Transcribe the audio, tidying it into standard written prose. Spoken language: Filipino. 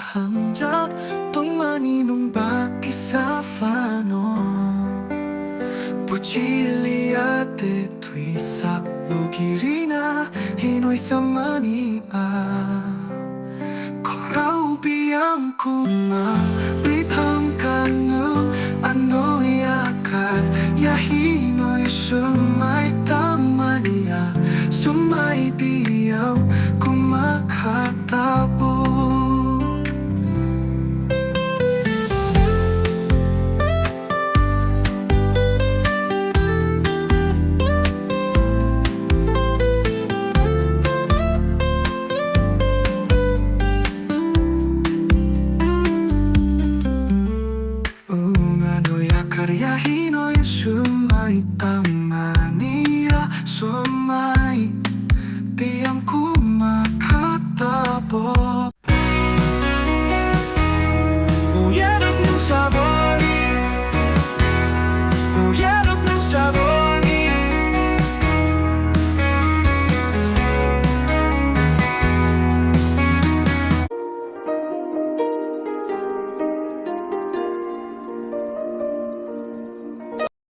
hamjak tongmani nung baki sa fano Puchilia te tuisak lugirina hinoy sa mania Korau biyang kuma bitham kanu ano yakar ya hinoy sumay tamania sumay biyaw kumakatabo Karya hinoy sumay tamania sumay